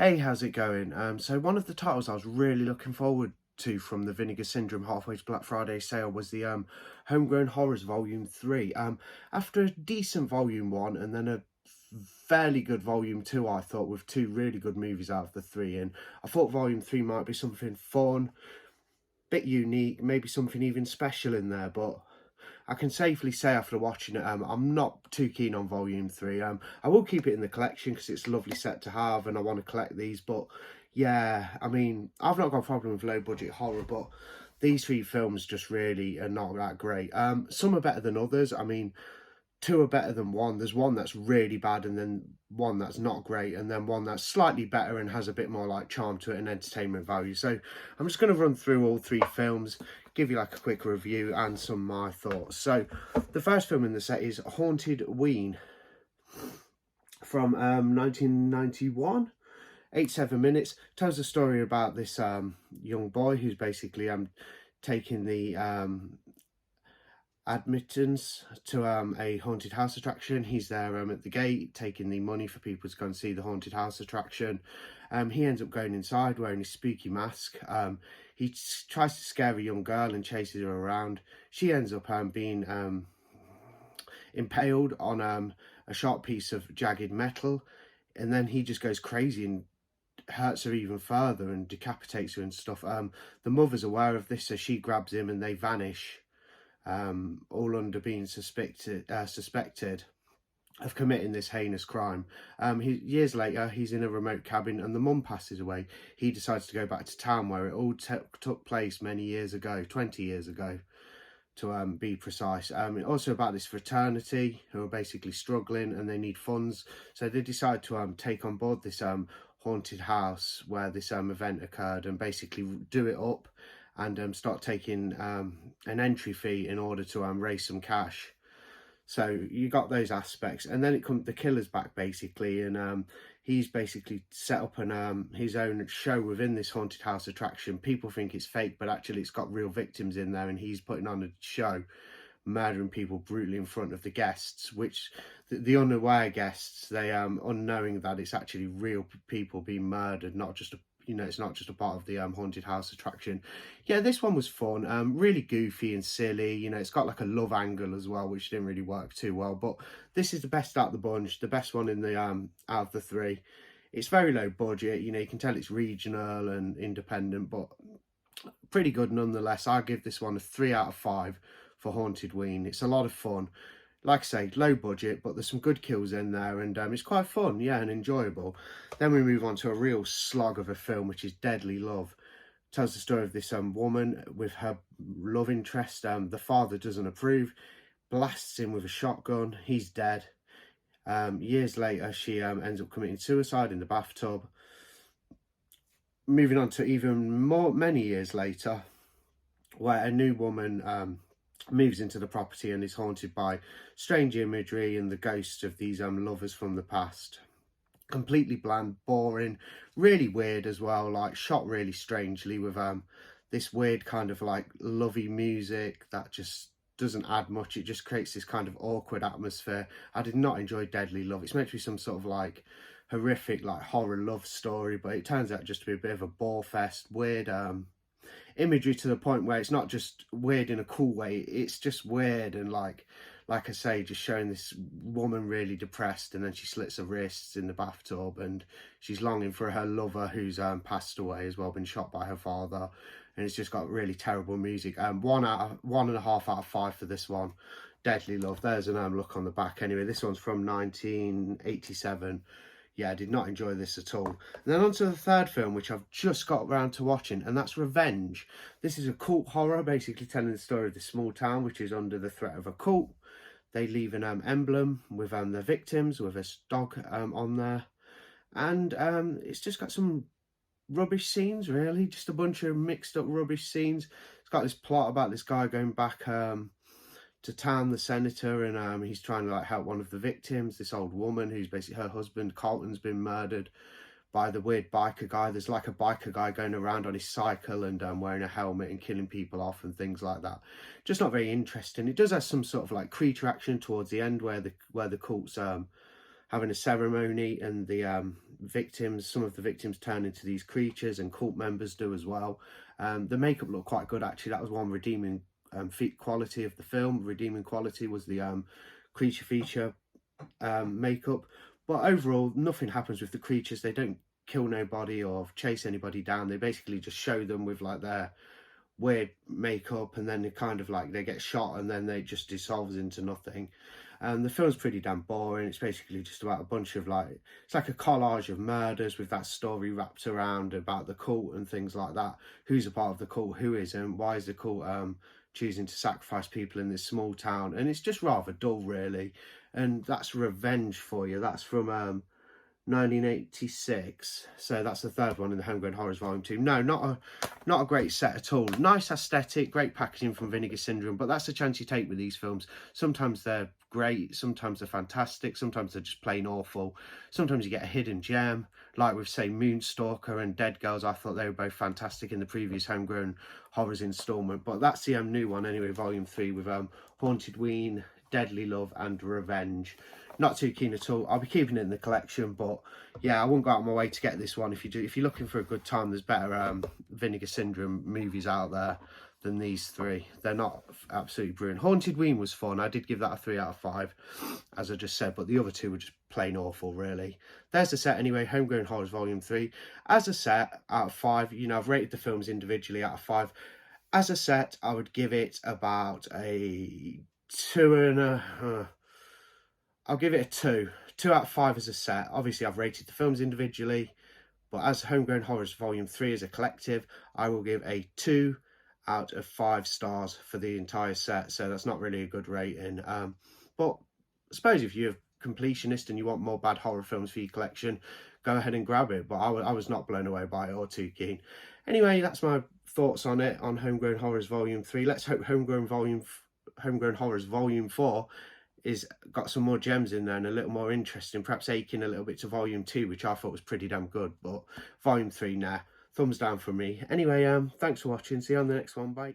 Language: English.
Hey, how's it going? So one of the titles I was really looking forward to from the Vinegar Syndrome halfway to Black Friday sale was the Homegrown Horrors Volume 3. After a decent Volume 1 and then a fairly good Volume 2, I thought, with two really good movies out of the three, and I thought Volume 3 might be something fun, bit unique, maybe something even special in there, but I can safely say after watching it, I'm not too keen on Volume 3. I will keep it in the collection because it's a lovely set to have and I want to collect these. But yeah, I mean, I've not got a problem with low budget horror, but these three films just really are not that great. Some are better than others. I mean, two are better than one. There's one that's really bad and then one that's not great and then one that's slightly better and has a bit more like charm to it and entertainment value. So I'm just going to run through all three films, give you like a quick review and some of my thoughts. So the first film in the set is Haunted Ween from 1991. 87 minutes, tells a story about this young boy who's basically taking the admittance to a haunted house attraction. He's there at the gate taking the money for people to go and see the haunted house attraction. He ends up going inside wearing his spooky mask. He tries to scare a young girl and chases her around. She ends up being impaled on a sharp piece of jagged metal, and then he just goes crazy and hurts her even further and decapitates her and stuff. The mother's aware of this, so she grabs him and they vanish, all under being suspected of committing this heinous crime. Years later, he's in a remote cabin and the mum passes away. He decides to go back to town where it all took place many years ago, 20 years ago to be precise. Also about this fraternity who are basically struggling and they need funds, so they decide to take on board this haunted house where this event occurred and basically do it up and start taking an entry fee in order to raise some cash. So you got those aspects, and then it comes the killer's back basically, and he's basically set up his own show within this haunted house attraction. People think it's fake, but actually it's got real victims in there, and he's putting on a show, murdering people brutally in front of the guests, which the unaware guests, they unknowing that it's actually real people being murdered, not just a, it's not just a part of the haunted house attraction. Yeah, this one was fun, really goofy and silly. It's got like a love angle as well, which didn't really work too well, but this is the best out of the bunch, the best one in the out of the three. It's very low budget, you can tell it's regional and independent, but pretty good nonetheless. I give this one a 3 out of 5 for Haunted Ween. It's a lot of fun. Like I say, low budget, but there's some good kills in there, and it's quite fun, yeah, and enjoyable. Then we move on to a real slog of a film, which is Deadly Love. Tells the story of this woman with her love interest. The father doesn't approve, blasts him with a shotgun. He's dead. Years later, she ends up committing suicide in the bathtub. Moving on to many years later, where a new woman moves into the property and is haunted by strange imagery and the ghosts of these lovers from the past. Completely bland, boring, really weird as well, like shot really strangely with this weird kind of like lovey music that just doesn't add much. It just creates this kind of awkward atmosphere. I did not enjoy Deadly Love. It's meant to be some sort of like horrific like horror love story, but it turns out just to be a bit of a bore fest, weird imagery to the point where it's not just weird in a cool way, it's just weird, and like I say, just showing this woman really depressed, and then she slits her wrists in the bathtub and she's longing for her lover who's passed away as well, been shot by her father, and it's just got really terrible music. 1.5 out of 5 for this one, Deadly Love. There's an look on the back. Anyway, this one's from 1987. Yeah, I did not enjoy this at all. And then on to the third film, which I've just got around to watching, and that's Revenge. This is a cult horror, basically telling the story of this small town, which is under the threat of a cult. They leave an emblem with their victims, with a dog on there. And it's just got some rubbish scenes, really. Just a bunch of mixed up rubbish scenes. It's got this plot about this guy going back to town, the senator, and he's trying to like help one of the victims, this old woman who's basically her husband Carlton's been murdered by the weird biker guy. There's like a biker guy going around on his cycle and wearing a helmet and killing people off and things like that. Just not very interesting. It does have some sort of like creature action towards the end where the cult's having a ceremony, and the victims, some of the victims turn into these creatures, and cult members do as well. The makeup looked quite good actually. That was one redeeming quality of the film. Redeeming quality was the creature feature makeup. But overall, nothing happens with the creatures. They don't kill nobody or chase anybody down. They basically just show them with like their weird makeup, and then they kind of like, they get shot and then they just dissolves into nothing. The film's pretty damn boring. It's basically just about a bunch of like, it's like a collage of murders with that story wrapped around about the cult and things like that. Who's a part of the cult, who isn't, why is the cult choosing to sacrifice people in this small town? And it's just rather dull really. And that's Revenge for you. That's from 1986, so that's the third one in the Homegrown Horrors Volume 2. No, not a great set at all. Nice aesthetic, great packaging from Vinegar Syndrome, but that's the chance you take with these films. Sometimes they're great, sometimes they're fantastic, sometimes they're just plain awful. Sometimes you get a hidden gem, like with, say, Moonstalker and Dead Girls. I thought they were both fantastic in the previous Homegrown Horrors installment, but that's the new one anyway, Volume 3, with Haunted Ween, Deadly Love and Revenge. Not too keen at all. I'll be keeping it in the collection, but yeah, I won't go out of my way to get this one. If you're looking for a good time, there's better Vinegar Syndrome movies out there than these three. They're not absolutely brilliant. Haunted Ween was fun. I did give that a 3 out of 5, as I just said, but the other two were just plain awful, really. There's the set anyway, Homegrown Horrors Volume 3. As a set, out of 5, you know, I've rated the films individually out of 5. As a set, I would give it about a 2 I'll give it a 2. 2 out of 5 as a set. Obviously, I've rated the films individually, but as Homegrown Horrors Volume 3 as a collective, I will give a 2 out of 5 stars for the entire set. So that's not really a good rating. But I suppose if you're a completionist and you want more bad horror films for your collection, go ahead and grab it. But I was not blown away by it or too keen. Anyway, that's my thoughts on it, on Homegrown Horrors Volume 3. Let's hope Homegrown Horrors Volume 4 is got some more gems in there and a little more interesting, perhaps aching a little bit to Volume 2, which I thought was pretty damn good. But Volume 3, nah, thumbs down from me. Anyway, thanks for watching. See you on the next one. Bye.